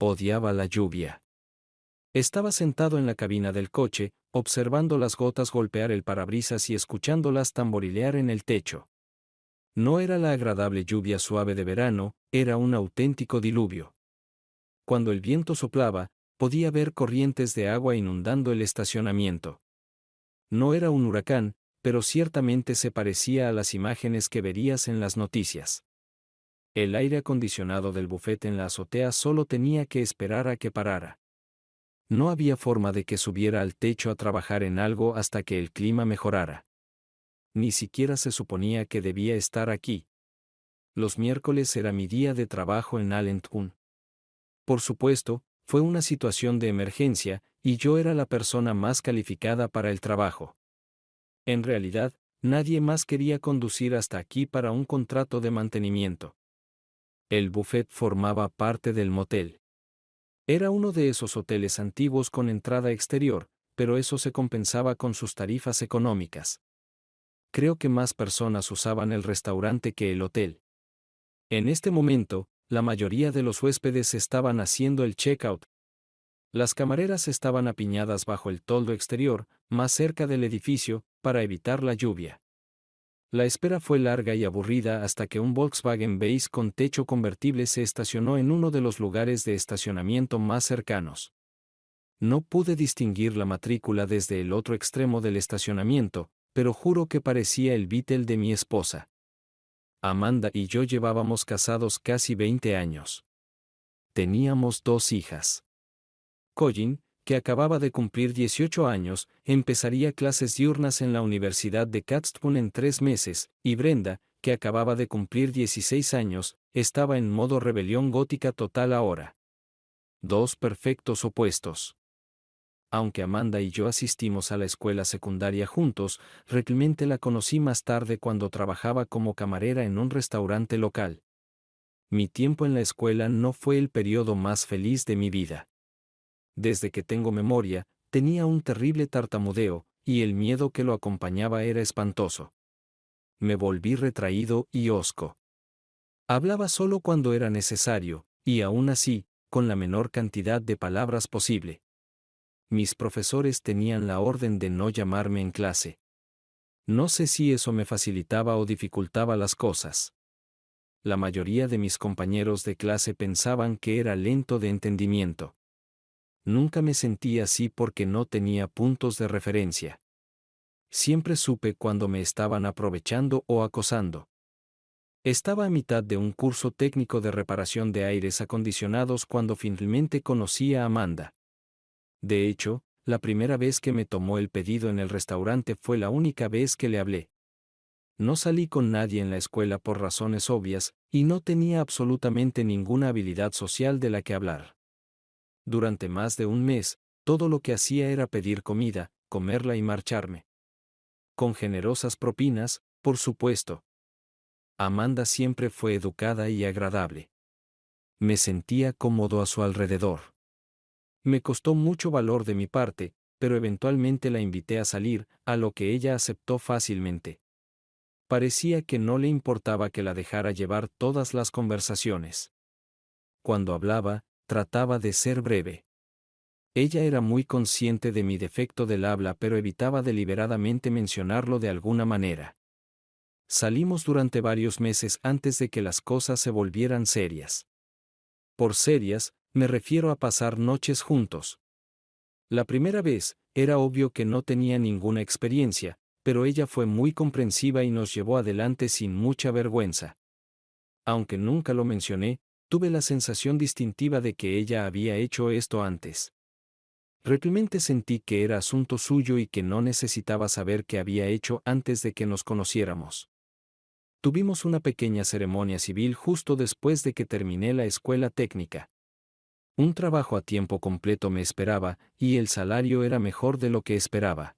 Odiaba la lluvia. Estaba sentado en la cabina del coche, observando las gotas golpear el parabrisas y escuchándolas tamborilear en el techo. No era la agradable lluvia suave de verano, era un auténtico diluvio. Cuando el viento soplaba, podía ver corrientes de agua inundando el estacionamiento. No era un huracán, pero ciertamente se parecía a las imágenes que verías en las noticias. El aire acondicionado del bufete en la azotea solo tenía que esperar a que parara. No había forma de que subiera al techo a trabajar en algo hasta que el clima mejorara. Ni siquiera se suponía que debía estar aquí. Los miércoles era mi día de trabajo en Allentown. Por supuesto, fue una situación de emergencia, y yo era la persona más calificada para el trabajo. En realidad, nadie más quería conducir hasta aquí para un contrato de mantenimiento. El buffet formaba parte del motel. Era uno de esos hoteles antiguos con entrada exterior, pero eso se compensaba con sus tarifas económicas. Creo que más personas usaban el restaurante que el hotel. En este momento, la mayoría de los huéspedes estaban haciendo el check-out. Las camareras estaban apiñadas bajo el toldo exterior, más cerca del edificio, para evitar la lluvia. La espera fue larga y aburrida hasta que un Volkswagen Beige con techo convertible se estacionó en uno de los lugares de estacionamiento más cercanos. No pude distinguir la matrícula desde el otro extremo del estacionamiento, pero juro que parecía el Beetle de mi esposa. Amanda y yo llevábamos casados casi 20 años. Teníamos 2 hijas. Colin, que acababa de cumplir 18 años, empezaría clases diurnas en la Universidad de Catstown en 3 meses, y Brenda, que acababa de cumplir 16 años, estaba en modo rebelión gótica total ahora. 2 perfectos opuestos. Aunque Amanda y yo asistimos a la escuela secundaria juntos, realmente la conocí más tarde cuando trabajaba como camarera en un restaurante local. Mi tiempo en la escuela no fue el periodo más feliz de mi vida. Desde que tengo memoria, tenía un terrible tartamudeo, y el miedo que lo acompañaba era espantoso. Me volví retraído y hosco. Hablaba solo cuando era necesario, y aún así, con la menor cantidad de palabras posible. Mis profesores tenían la orden de no llamarme en clase. No sé si eso me facilitaba o dificultaba las cosas. La mayoría de mis compañeros de clase pensaban que era lento de entendimiento. Nunca me sentí así porque no tenía puntos de referencia. Siempre supe cuando me estaban aprovechando o acosando. Estaba a mitad de un curso técnico de reparación de aires acondicionados cuando finalmente conocí a Amanda. De hecho, la primera vez que me tomó el pedido en el restaurante fue la única vez que le hablé. No salí con nadie en la escuela por razones obvias, y no tenía absolutamente ninguna habilidad social de la que hablar. Durante más de un mes, todo lo que hacía era pedir comida, comerla y marcharme. Con generosas propinas, por supuesto. Amanda siempre fue educada y agradable. Me sentía cómodo a su alrededor. Me costó mucho valor de mi parte, pero eventualmente la invité a salir, a lo que ella aceptó fácilmente. Parecía que no le importaba que la dejara llevar todas las conversaciones. Cuando hablaba, trataba de ser breve. Ella era muy consciente de mi defecto del habla, pero evitaba deliberadamente mencionarlo de alguna manera. Salimos durante varios meses antes de que las cosas se volvieran serias. Por serias, me refiero a pasar noches juntos. La primera vez, era obvio que no tenía ninguna experiencia, pero ella fue muy comprensiva y nos llevó adelante sin mucha vergüenza. Aunque nunca lo mencioné, tuve la sensación distintiva de que ella había hecho esto antes. Realmente sentí que era asunto suyo y que no necesitaba saber qué había hecho antes de que nos conociéramos. Tuvimos una pequeña ceremonia civil justo después de que terminé la escuela técnica. Un trabajo a tiempo completo me esperaba, y el salario era mejor de lo que esperaba.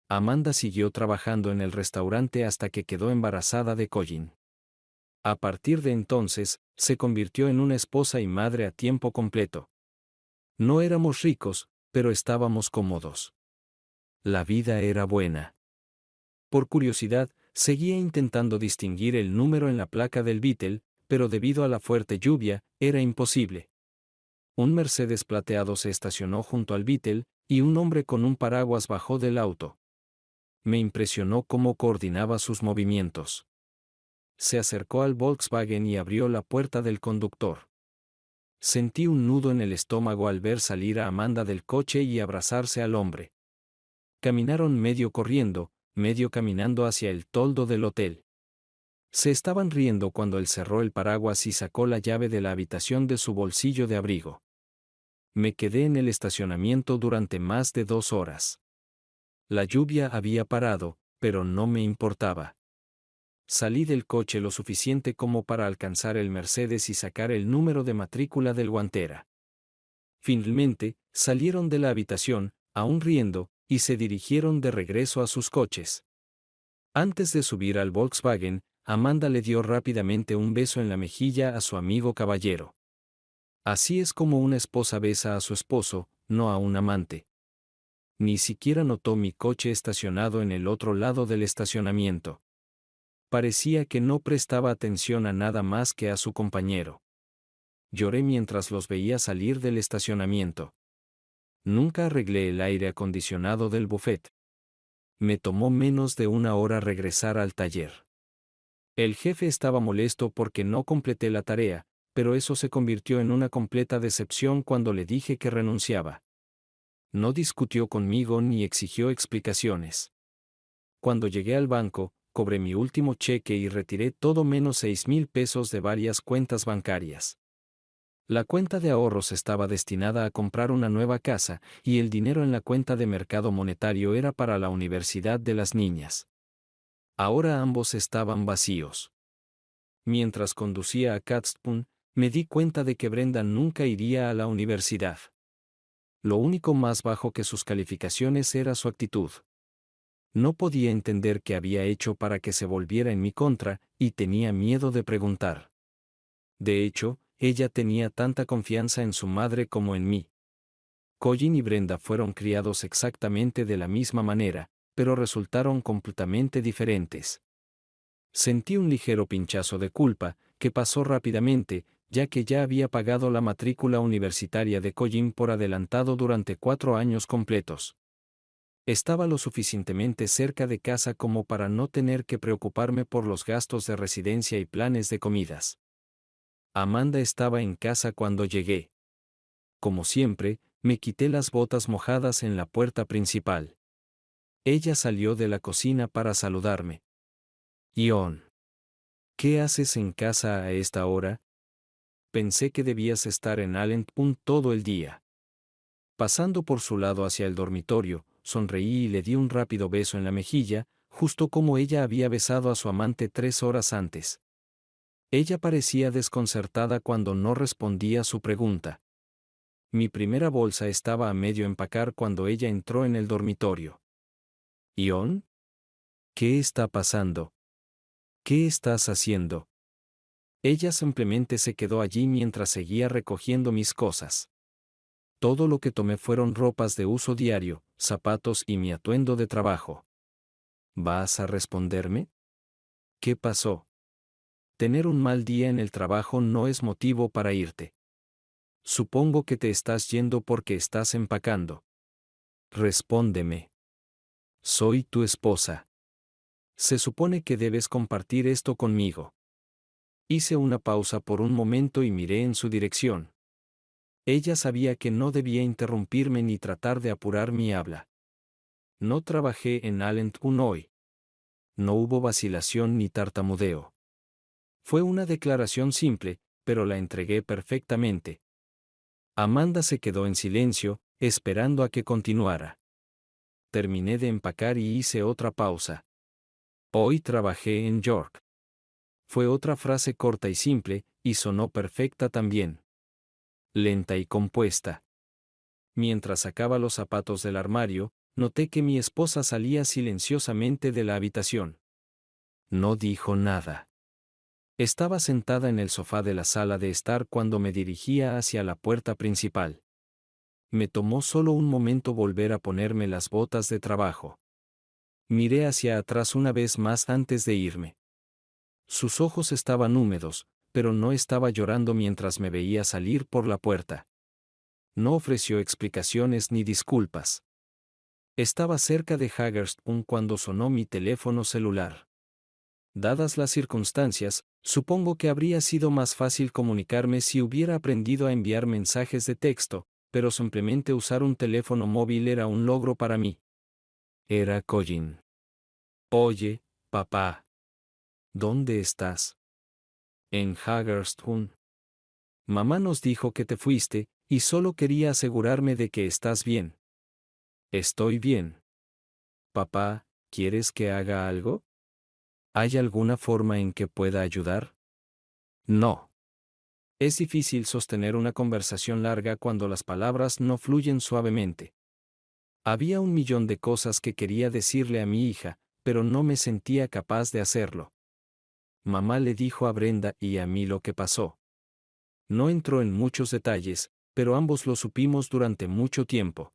Amanda siguió trabajando en el restaurante hasta que quedó embarazada de Colin. A partir de entonces, se convirtió en una esposa y madre a tiempo completo. No éramos ricos, pero estábamos cómodos. La vida era buena. Por curiosidad, seguía intentando distinguir el número en la placa del Beetle, pero debido a la fuerte lluvia, era imposible. Un Mercedes plateado se estacionó junto al Beetle, y un hombre con un paraguas bajó del auto. Me impresionó cómo coordinaba sus movimientos. Se acercó al Volkswagen y abrió la puerta del conductor. Sentí un nudo en el estómago al ver salir a Amanda del coche y abrazarse al hombre. Caminaron medio corriendo, medio caminando hacia el toldo del hotel. Se estaban riendo cuando él cerró el paraguas y sacó la llave de la habitación de su bolsillo de abrigo. Me quedé en el estacionamiento durante más de 2 horas. La lluvia había parado, pero no me importaba. Salí del coche lo suficiente como para alcanzar el Mercedes y sacar el número de matrícula del guantera. Finalmente, salieron de la habitación, aún riendo, y se dirigieron de regreso a sus coches. Antes de subir al Volkswagen, Amanda le dio rápidamente un beso en la mejilla a su amigo caballero. Así es como una esposa besa a su esposo, no a un amante. Ni siquiera notó mi coche estacionado en el otro lado del estacionamiento. Parecía que no prestaba atención a nada más que a su compañero. Lloré mientras los veía salir del estacionamiento. Nunca arreglé el aire acondicionado del buffet. Me tomó menos de 1 hora regresar al taller. El jefe estaba molesto porque no completé la tarea, pero eso se convirtió en una completa decepción cuando le dije que renunciaba. No discutió conmigo ni exigió explicaciones. Cuando llegué al banco, cobré mi último cheque y retiré todo menos 6,000 pesos de varias cuentas bancarias. La cuenta de ahorros estaba destinada a comprar una nueva casa, y el dinero en la cuenta de mercado monetario era para la universidad de las niñas. Ahora ambos estaban vacíos. Mientras conducía a Catspawn, me di cuenta de que Brenda nunca iría a la universidad. Lo único más bajo que sus calificaciones era su actitud. No podía entender qué había hecho para que se volviera en mi contra, y tenía miedo de preguntar. De hecho, ella tenía tanta confianza en su madre como en mí. Colin y Brenda fueron criados exactamente de la misma manera, pero resultaron completamente diferentes. Sentí un ligero pinchazo de culpa, que pasó rápidamente, ya que ya había pagado la matrícula universitaria de Colin por adelantado durante 4 años completos. Estaba lo suficientemente cerca de casa como para no tener que preocuparme por los gastos de residencia y planes de comidas. Amanda estaba en casa cuando llegué. Como siempre, me quité las botas mojadas en la puerta principal. Ella salió de la cocina para saludarme. Ion, ¿qué haces en casa a esta hora? Pensé que debías estar en Allentown todo el día. Pasando por su lado hacia el dormitorio, sonreí y le di un rápido beso en la mejilla, justo como ella había besado a su amante 3 horas antes. Ella parecía desconcertada cuando no respondía a su pregunta. Mi primera bolsa estaba a medio empacar cuando ella entró en el dormitorio. ¿Ion? ¿Qué está pasando? ¿Qué estás haciendo? Ella simplemente se quedó allí mientras seguía recogiendo mis cosas. Todo lo que tomé fueron ropas de uso diario, zapatos y mi atuendo de trabajo. ¿Vas a responderme? ¿Qué pasó? Tener un mal día en el trabajo no es motivo para irte. Supongo que te estás yendo porque estás empacando. Respóndeme. Soy tu esposa. Se supone que debes compartir esto conmigo. Hice una pausa por un momento y miré en su dirección. Ella sabía que no debía interrumpirme ni tratar de apurar mi habla. No trabajé en Allentown hoy. No hubo vacilación ni tartamudeo. Fue una declaración simple, pero la entregué perfectamente. Amanda se quedó en silencio, esperando a que continuara. Terminé de empacar y hice otra pausa. Hoy trabajé en York. Fue otra frase corta y simple, y sonó perfecta también. Lenta y compuesta. Mientras sacaba los zapatos del armario, noté que mi esposa salía silenciosamente de la habitación. No dijo nada. Estaba sentada en el sofá de la sala de estar cuando me dirigía hacia la puerta principal. Me tomó solo un momento volver a ponerme las botas de trabajo. Miré hacia atrás una vez más antes de irme. Sus ojos estaban húmedos, pero no estaba llorando mientras me veía salir por la puerta. No ofreció explicaciones ni disculpas. Estaba cerca de Hagerstown cuando sonó mi teléfono celular. Dadas las circunstancias, supongo que habría sido más fácil comunicarme si hubiera aprendido a enviar mensajes de texto, pero simplemente usar un teléfono móvil era un logro para mí. Era Colin. Oye, papá. ¿Dónde estás? En Hagerstown. Mamá nos dijo que te fuiste, y solo quería asegurarme de que estás bien. Estoy bien. Papá, ¿quieres que haga algo? ¿Hay alguna forma en que pueda ayudar? No. Es difícil sostener una conversación larga cuando las palabras no fluyen suavemente. Había 1 millón de cosas que quería decirle a mi hija, pero no me sentía capaz de hacerlo. Mamá le dijo a Brenda y a mí lo que pasó. No entró en muchos detalles, pero ambos lo supimos durante mucho tiempo.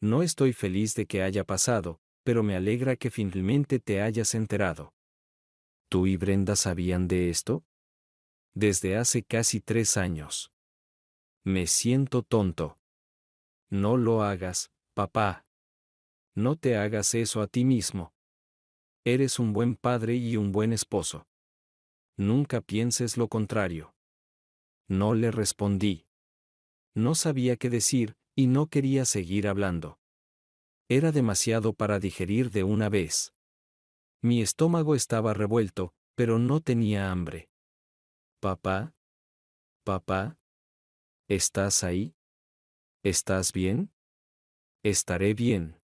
No estoy feliz de que haya pasado, pero me alegra que finalmente te hayas enterado. ¿Tú y Brenda sabían de esto? Desde hace casi 3 años. Me siento tonto. No lo hagas, papá. No te hagas eso a ti mismo. Eres un buen padre y un buen esposo. Nunca pienses lo contrario. No le respondí. No sabía qué decir, y no quería seguir hablando. Era demasiado para digerir de una vez. Mi estómago estaba revuelto, pero no tenía hambre. Papá, papá, ¿estás ahí? ¿Estás bien? Estaré bien.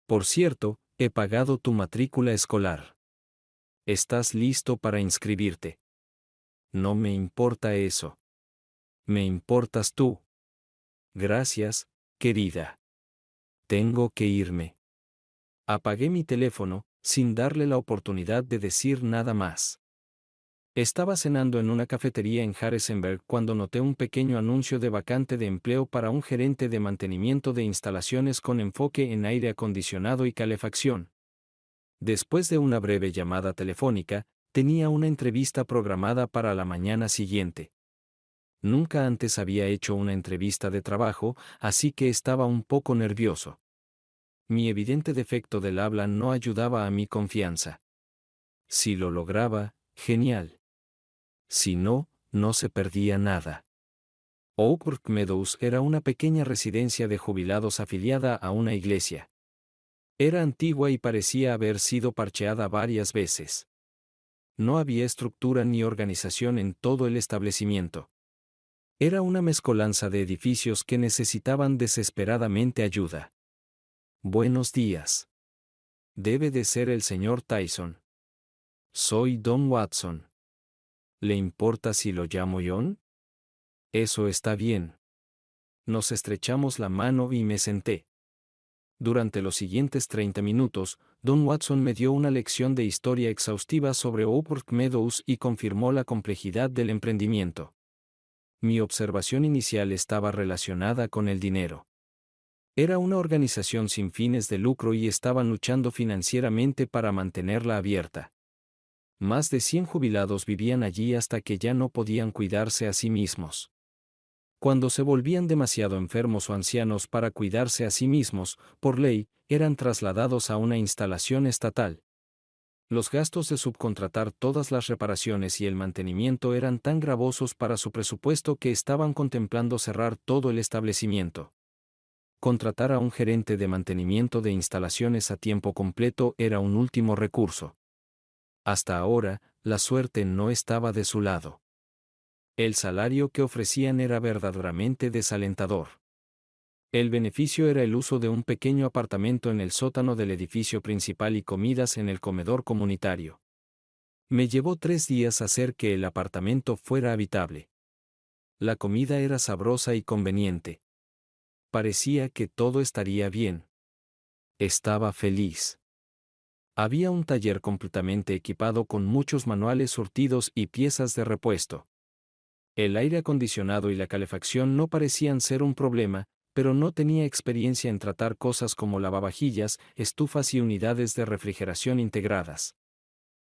Por cierto, he pagado tu matrícula escolar. ¿Estás listo para inscribirte? No me importa eso. Me importas tú. Gracias, querida. Tengo que irme. Apagué mi teléfono, sin darle la oportunidad de decir nada más. Estaba cenando en una cafetería en Harrisonburg cuando noté un pequeño anuncio de vacante de empleo para un gerente de mantenimiento de instalaciones con enfoque en aire acondicionado y calefacción. Después de una breve llamada telefónica, tenía una entrevista programada para la mañana siguiente. Nunca antes había hecho una entrevista de trabajo, así que estaba un poco nervioso. Mi evidente defecto del habla no ayudaba a mi confianza. Si lo lograba, genial. Si no, no se perdía nada. Oak Brook Meadows era una pequeña residencia de jubilados afiliada a una iglesia. Era antigua y parecía haber sido parcheada varias veces. No había estructura ni organización en todo el establecimiento. Era una mezcolanza de edificios que necesitaban desesperadamente ayuda. Buenos días. Debe de ser el señor Tyson. Soy Don Watson. ¿Le importa si lo llamo John? Eso está bien. Nos estrechamos la mano y me senté. Durante los siguientes 30 minutos, Don Watson me dio una lección de historia exhaustiva sobre Oak Brook Meadows y confirmó la complejidad del emprendimiento. Mi observación inicial estaba relacionada con el dinero. Era una organización sin fines de lucro y estaban luchando financieramente para mantenerla abierta. Más de 100 jubilados vivían allí hasta que ya no podían cuidarse a sí mismos. Cuando se volvían demasiado enfermos o ancianos para cuidarse a sí mismos, por ley, eran trasladados a una instalación estatal. Los gastos de subcontratar todas las reparaciones y el mantenimiento eran tan gravosos para su presupuesto que estaban contemplando cerrar todo el establecimiento. Contratar a un gerente de mantenimiento de instalaciones a tiempo completo era un último recurso. Hasta ahora, la suerte no estaba de su lado. El salario que ofrecían era verdaderamente desalentador. El beneficio era el uso de un pequeño apartamento en el sótano del edificio principal y comidas en el comedor comunitario. Me llevó 3 días hacer que el apartamento fuera habitable. La comida era sabrosa y conveniente. Parecía que todo estaría bien. Estaba feliz. Había un taller completamente equipado con muchos manuales surtidos y piezas de repuesto. El aire acondicionado y la calefacción no parecían ser un problema, pero no tenía experiencia en tratar cosas como lavavajillas, estufas y unidades de refrigeración integradas.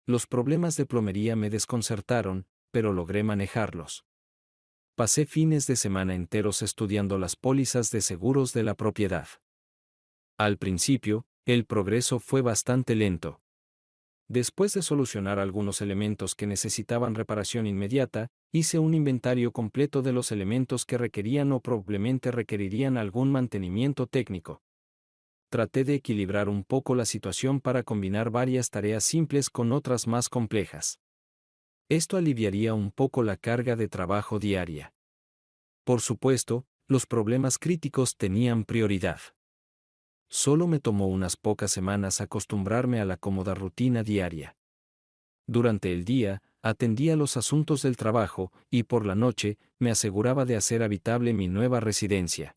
Los problemas de plomería me desconcertaron, pero logré manejarlos. Pasé fines de semana enteros estudiando las pólizas de seguros de la propiedad. Al principio, el progreso fue bastante lento. Después de solucionar algunos elementos que necesitaban reparación inmediata, hice un inventario completo de los elementos que requerían o probablemente requerirían algún mantenimiento técnico. Traté de equilibrar un poco la situación para combinar varias tareas simples con otras más complejas. Esto aliviaría un poco la carga de trabajo diaria. Por supuesto, los problemas críticos tenían prioridad. Solo me tomó unas pocas semanas acostumbrarme a la cómoda rutina diaria. Durante el día, atendía los asuntos del trabajo y por la noche, me aseguraba de hacer habitable mi nueva residencia.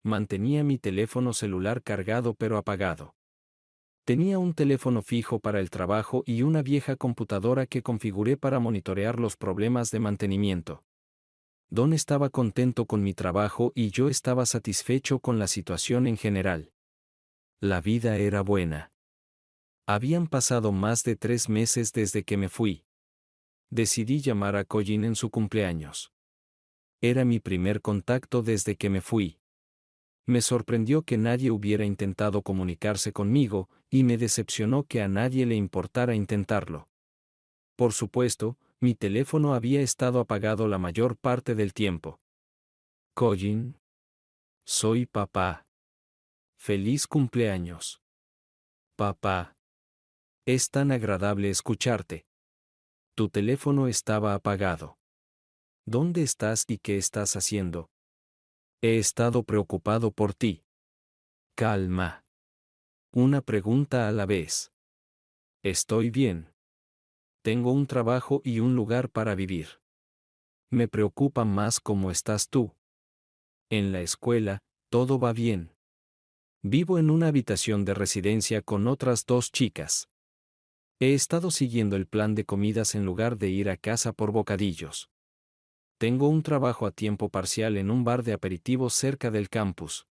Mantenía mi teléfono celular cargado pero apagado. Tenía un teléfono fijo para el trabajo y una vieja computadora que configuré para monitorear los problemas de mantenimiento. Don estaba contento con mi trabajo y yo estaba satisfecho con la situación en general. La vida era buena. Habían pasado más de 3 meses desde que me fui. Decidí llamar a Colin en su cumpleaños. Era mi primer contacto desde que me fui. Me sorprendió que nadie hubiera intentado comunicarse conmigo, y me decepcionó que a nadie le importara intentarlo. Por supuesto, mi teléfono había estado apagado la mayor parte del tiempo. Colin. Soy papá. Feliz cumpleaños. Papá. Es tan agradable escucharte. Tu teléfono estaba apagado. ¿Dónde estás y qué estás haciendo? He estado preocupado por ti. Calma. Una pregunta a la vez. Estoy bien. Tengo un trabajo y un lugar para vivir. Me preocupa más cómo estás tú. En la escuela, todo va bien. Vivo en una habitación de residencia con otras 2 chicas. He estado siguiendo el plan de comidas en lugar de ir a casa por bocadillos. Tengo un trabajo a tiempo parcial en un bar de aperitivos cerca del campus.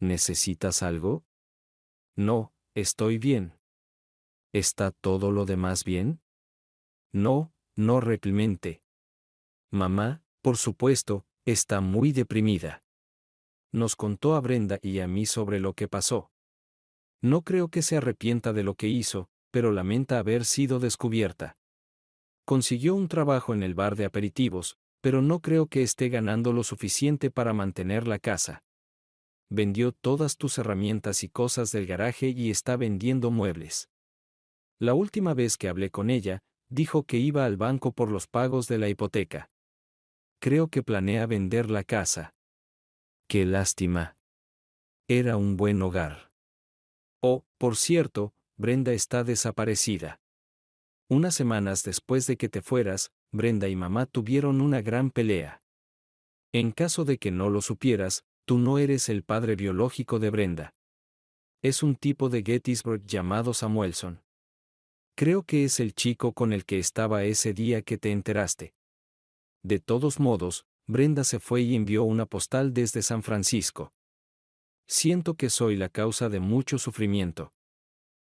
¿Necesitas algo? No, estoy bien. ¿Está todo lo demás bien? No, no realmente. Mamá, por supuesto, está muy deprimida. Nos contó a Brenda y a mí sobre lo que pasó. No creo que se arrepienta de lo que hizo, pero lamenta haber sido descubierta. Consiguió un trabajo en el bar de aperitivos, pero no creo que esté ganando lo suficiente para mantener la casa. Vendió todas tus herramientas y cosas del garaje y está vendiendo muebles. La última vez que hablé con ella, dijo que iba al banco por los pagos de la hipoteca. Creo que planea vender la casa. Qué lástima. Era un buen hogar. Oh, por cierto, Brenda está desaparecida. Unas semanas después de que te fueras, Brenda y mamá tuvieron una gran pelea. En caso de que no lo supieras, tú no eres el padre biológico de Brenda. Es un tipo de Gettysburg llamado Samuelson. Creo que es el chico con el que estaba ese día que te enteraste. De todos modos, Brenda se fue y envió una postal desde San Francisco. Siento que soy la causa de mucho sufrimiento.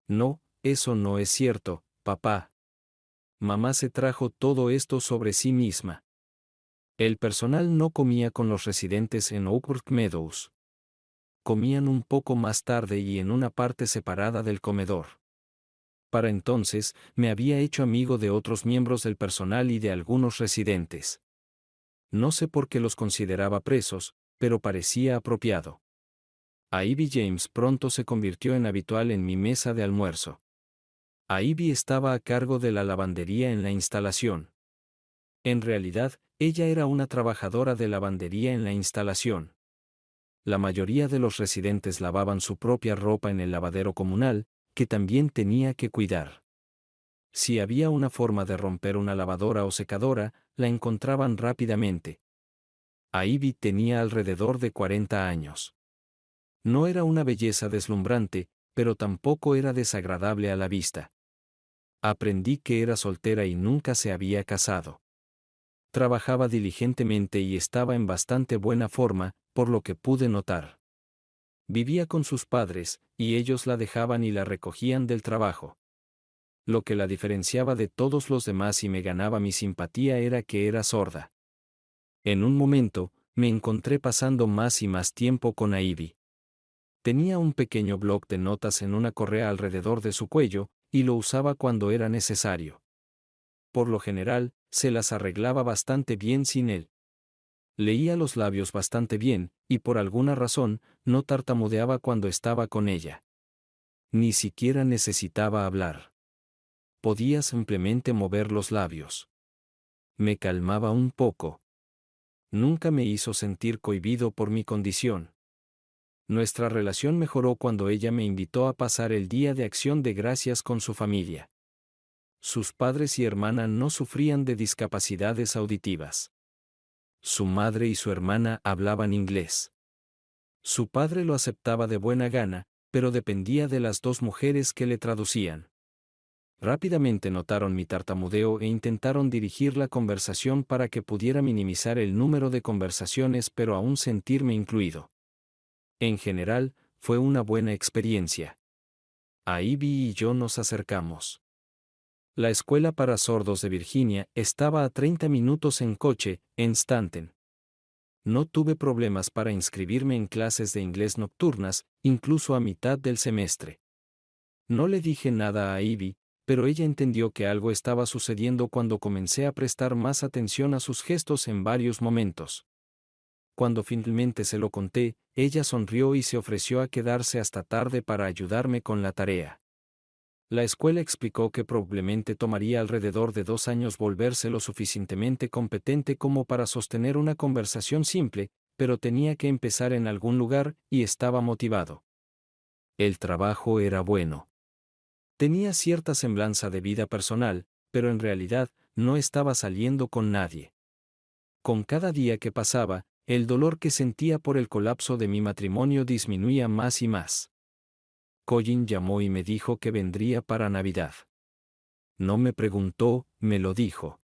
No, eso no es cierto, papá. Mamá se trajo todo esto sobre sí misma. El personal no comía con los residentes en Oakwood Meadows. Comían un poco más tarde y en una parte separada del comedor. Para entonces, me había hecho amigo de otros miembros del personal y de algunos residentes. No sé por qué los consideraba presos, pero parecía apropiado. Ivy James pronto se convirtió en habitual en mi mesa de almuerzo. Ivy estaba a cargo de la lavandería en la instalación. En realidad, ella era una trabajadora de lavandería en la instalación. La mayoría de los residentes lavaban su propia ropa en el lavadero comunal, que también tenía que cuidar. Si había una forma de romper una lavadora o secadora, la encontraban rápidamente. Ivy tenía alrededor de 40 años. No era una belleza deslumbrante, pero tampoco era desagradable a la vista. Aprendí que era soltera y nunca se había casado. Trabajaba diligentemente y estaba en bastante buena forma, por lo que pude notar. Vivía con sus padres, y ellos la dejaban y la recogían del trabajo. Lo que la diferenciaba de todos los demás y me ganaba mi simpatía era que era sorda. En un momento, me encontré pasando más y más tiempo con Ivy. Tenía un pequeño bloc de notas en una correa alrededor de su cuello, y lo usaba cuando era necesario. Por lo general, se las arreglaba bastante bien sin él. Leía los labios bastante bien, y por alguna razón, no tartamudeaba cuando estaba con ella. Ni siquiera necesitaba hablar. Podía simplemente mover los labios. Me calmaba un poco. Nunca me hizo sentir cohibido por mi condición. Nuestra relación mejoró cuando ella me invitó a pasar el Día de Acción de Gracias con su familia. Sus padres y hermana no sufrían de discapacidades auditivas. Su madre y su hermana hablaban inglés. Su padre lo aceptaba de buena gana, pero dependía de las dos mujeres que le traducían. Rápidamente notaron mi tartamudeo e intentaron dirigir la conversación para que pudiera minimizar el número de conversaciones pero aún sentirme incluido. En general, fue una buena experiencia. Ivy y yo nos acercamos. La escuela para sordos de Virginia estaba a 30 minutos en coche, en Stanton. No tuve problemas para inscribirme en clases de inglés nocturnas, incluso a mitad del semestre. No le dije nada a Ivy, pero ella entendió que algo estaba sucediendo cuando comencé a prestar más atención a sus gestos en varios momentos. Cuando finalmente se lo conté, ella sonrió y se ofreció a quedarse hasta tarde para ayudarme con la tarea. La escuela explicó que probablemente tomaría alrededor de 2 años volverse lo suficientemente competente como para sostener una conversación simple, pero tenía que empezar en algún lugar y estaba motivado. El trabajo era bueno. Tenía cierta semblanza de vida personal, pero en realidad no estaba saliendo con nadie. Con cada día que pasaba, el dolor que sentía por el colapso de mi matrimonio disminuía más y más. Colin llamó y me dijo que vendría para Navidad. No me preguntó, me lo dijo.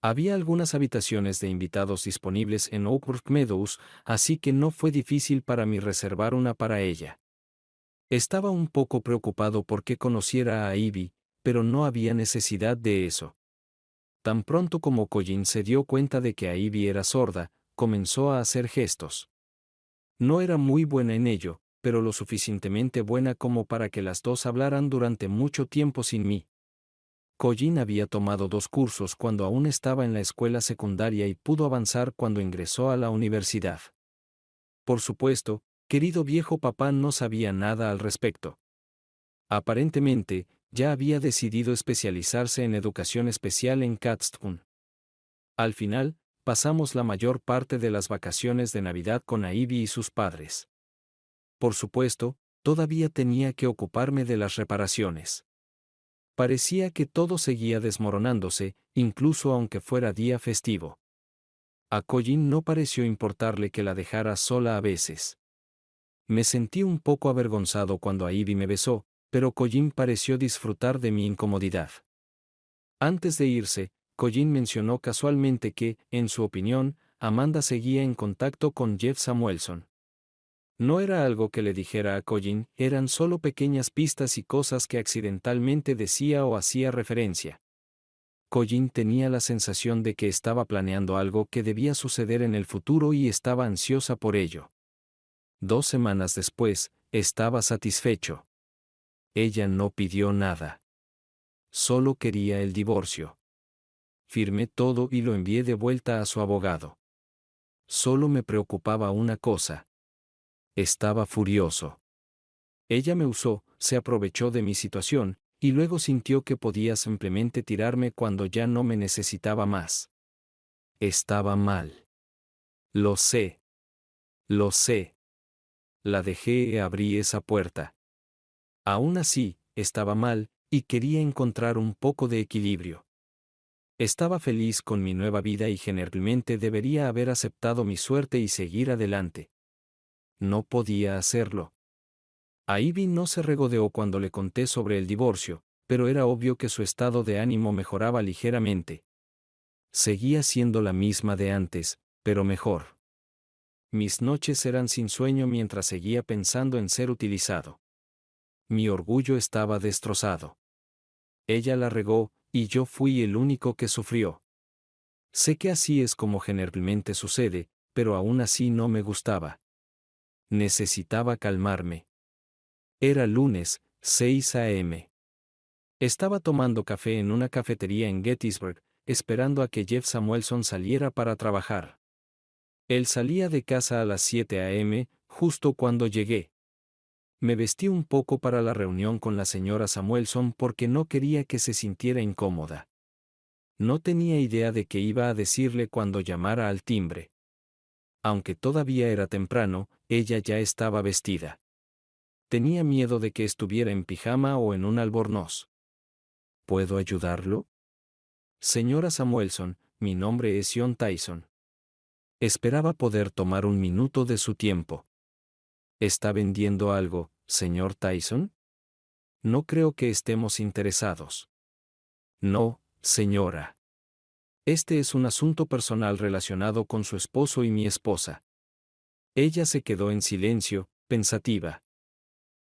Había algunas habitaciones de invitados disponibles en Oakwood Meadows, así que no fue difícil para mí reservar una para ella. Estaba un poco preocupado porque conociera a Ivy, pero no había necesidad de eso. Tan pronto como Colin se dio cuenta de que Ivy era sorda, comenzó a hacer gestos. No era muy buena en ello, pero lo suficientemente buena como para que las dos hablaran durante mucho tiempo sin mí. Colin había tomado 2 cursos cuando aún estaba en la escuela secundaria y pudo avanzar cuando ingresó a la universidad. Por supuesto, querido viejo papá no sabía nada al respecto. Aparentemente, ya había decidido especializarse en educación especial en Catstown. Al final, pasamos la mayor parte de las vacaciones de Navidad con Ivy y sus padres. Por supuesto, todavía tenía que ocuparme de las reparaciones. Parecía que todo seguía desmoronándose, incluso aunque fuera día festivo. A Colin no pareció importarle que la dejara sola a veces. Me sentí un poco avergonzado cuando Ivy me besó, pero Colin pareció disfrutar de mi incomodidad. Antes de irse, Colin mencionó casualmente que, en su opinión, Amanda seguía en contacto con Jeff Samuelson. No era algo que le dijera a Colin, eran solo pequeñas pistas y cosas que accidentalmente decía o hacía referencia. Colin tenía la sensación de que estaba planeando algo que debía suceder en el futuro y estaba ansiosa por ello. 2 semanas después, estaba satisfecho. Ella no pidió nada. Solo quería el divorcio. Firmé todo y lo envié de vuelta a su abogado. Solo me preocupaba una cosa. Estaba furioso. Ella me usó, se aprovechó de mi situación, y luego sintió que podía simplemente tirarme cuando ya no me necesitaba más. Estaba mal. Lo sé. Lo sé. La dejé y abrí esa puerta. Aún así, estaba mal, y quería encontrar un poco de equilibrio. Estaba feliz con mi nueva vida y generalmente debería haber aceptado mi suerte y seguir adelante. No podía hacerlo. Ivy no se regodeó cuando le conté sobre el divorcio, pero era obvio que su estado de ánimo mejoraba ligeramente. Seguía siendo la misma de antes, pero mejor. Mis noches eran sin sueño mientras seguía pensando en ser utilizado. Mi orgullo estaba destrozado. Ella la regó, y yo fui el único que sufrió. Sé que así es como generalmente sucede, pero aún así no me gustaba. Necesitaba calmarme. Era lunes, 6 a.m. Estaba tomando café en una cafetería en Gettysburg, esperando a que Jeff Samuelson saliera para trabajar. Él salía de casa a las 7 a.m., justo cuando llegué. Me vestí un poco para la reunión con la señora Samuelson porque no quería que se sintiera incómoda. No tenía idea de qué iba a decirle cuando llamara al timbre. Aunque todavía era temprano, ella ya estaba vestida. Tenía miedo de que estuviera en pijama o en un albornoz. ¿Puedo ayudarlo? Señora Samuelson, mi nombre es John Tyson. Esperaba poder tomar un minuto de su tiempo. ¿Está vendiendo algo, señor Tyson? No creo que estemos interesados. No, señora. Este es un asunto personal relacionado con su esposo y mi esposa. Ella se quedó en silencio, pensativa.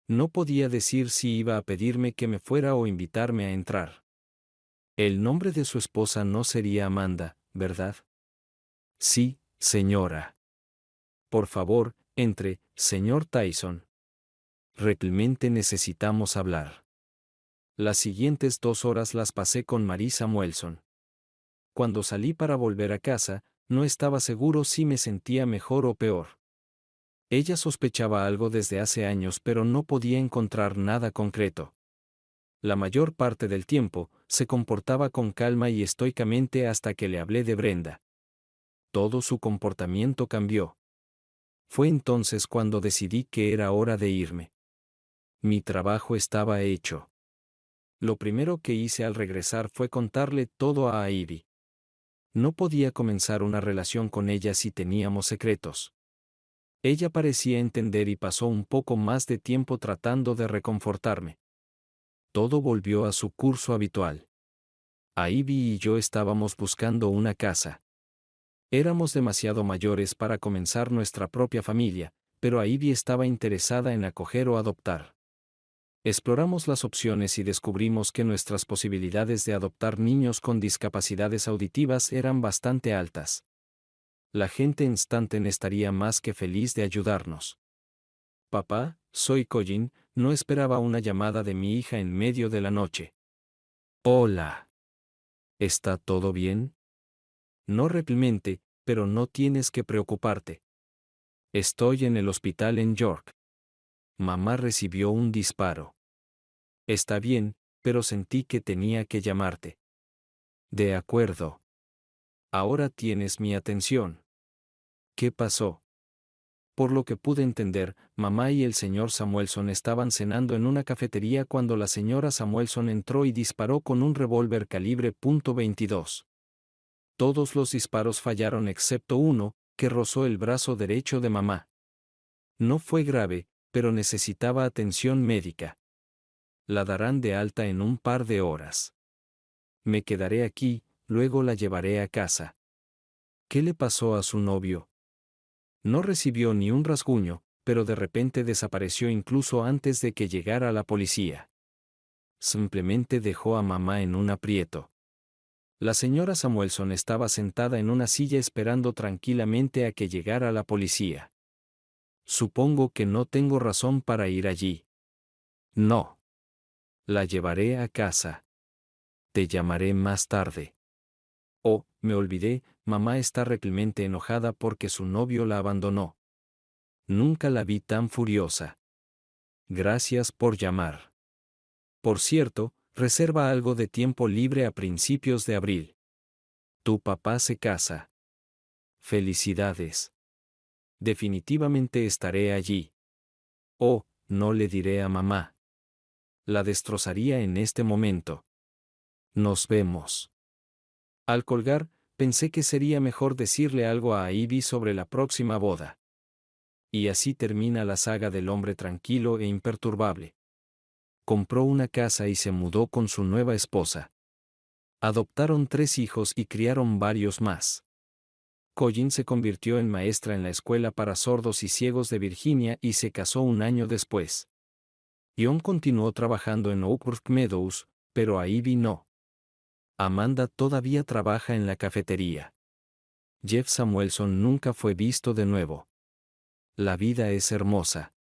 No podía decir si iba a pedirme que me fuera o invitarme a entrar. El nombre de su esposa no sería Amanda, ¿verdad? Sí, señora. Por favor, entre, señor Tyson. Realmente necesitamos hablar. Las siguientes 2 horas las pasé con Mary Samuelson. Cuando salí para volver a casa, no estaba seguro si me sentía mejor o peor. Ella sospechaba algo desde hace años, pero no podía encontrar nada concreto. La mayor parte del tiempo, se comportaba con calma y estoicamente hasta que le hablé de Brenda. Todo su comportamiento cambió. Fue entonces cuando decidí que era hora de irme. Mi trabajo estaba hecho. Lo primero que hice al regresar fue contarle todo a Ivy. No podía comenzar una relación con ella si teníamos secretos. Ella parecía entender y pasó un poco más de tiempo tratando de reconfortarme. Todo volvió a su curso habitual. Ivy y yo estábamos buscando una casa. Éramos demasiado mayores para comenzar nuestra propia familia, pero Ivy estaba interesada en acoger o adoptar. Exploramos las opciones y descubrimos que nuestras posibilidades de adoptar niños con discapacidades auditivas eran bastante altas. La gente en Stanton estaría más que feliz de ayudarnos. Papá, soy Colin, no esperaba una llamada de mi hija en medio de la noche. Hola. ¿Está todo bien? No realmente, pero no tienes que preocuparte. Estoy en el hospital en York. Mamá recibió un disparo. Está bien, pero sentí que tenía que llamarte. De acuerdo. Ahora tienes mi atención. ¿Qué pasó? Por lo que pude entender, mamá y el señor Samuelson estaban cenando en una cafetería cuando la señora Samuelson entró y disparó con un revólver calibre .22. Todos los disparos fallaron excepto uno, que rozó el brazo derecho de mamá. No fue grave, pero necesitaba atención médica. La darán de alta en un par de horas. Me quedaré aquí, luego la llevaré a casa. ¿Qué le pasó a su novio? No recibió ni un rasguño, pero de repente desapareció incluso antes de que llegara la policía. Simplemente dejó a mamá en un aprieto. La señora Samuelson estaba sentada en una silla esperando tranquilamente a que llegara la policía. Supongo que no tengo razón para ir allí. No. La llevaré a casa. Te llamaré más tarde. Oh, me olvidé, mamá está realmente enojada porque su novio la abandonó. Nunca la vi tan furiosa. Gracias por llamar. Por cierto, reserva algo de tiempo libre a principios de abril. Tu papá se casa. Felicidades. Definitivamente estaré allí. Oh, no le diré a mamá. La destrozaría en este momento. Nos vemos. Al colgar, pensé que sería mejor decirle algo a Ivy sobre la próxima boda. Y así termina la saga del hombre tranquilo e imperturbable. Compró una casa y se mudó con su nueva esposa. Adoptaron 3 hijos y criaron varios más. Colin se convirtió en maestra en la escuela para sordos y ciegos de Virginia y se casó un año después. John continuó trabajando en Oakwood Meadows, pero Ivy no. Amanda todavía trabaja en la cafetería. Jeff Samuelson nunca fue visto de nuevo. La vida es hermosa.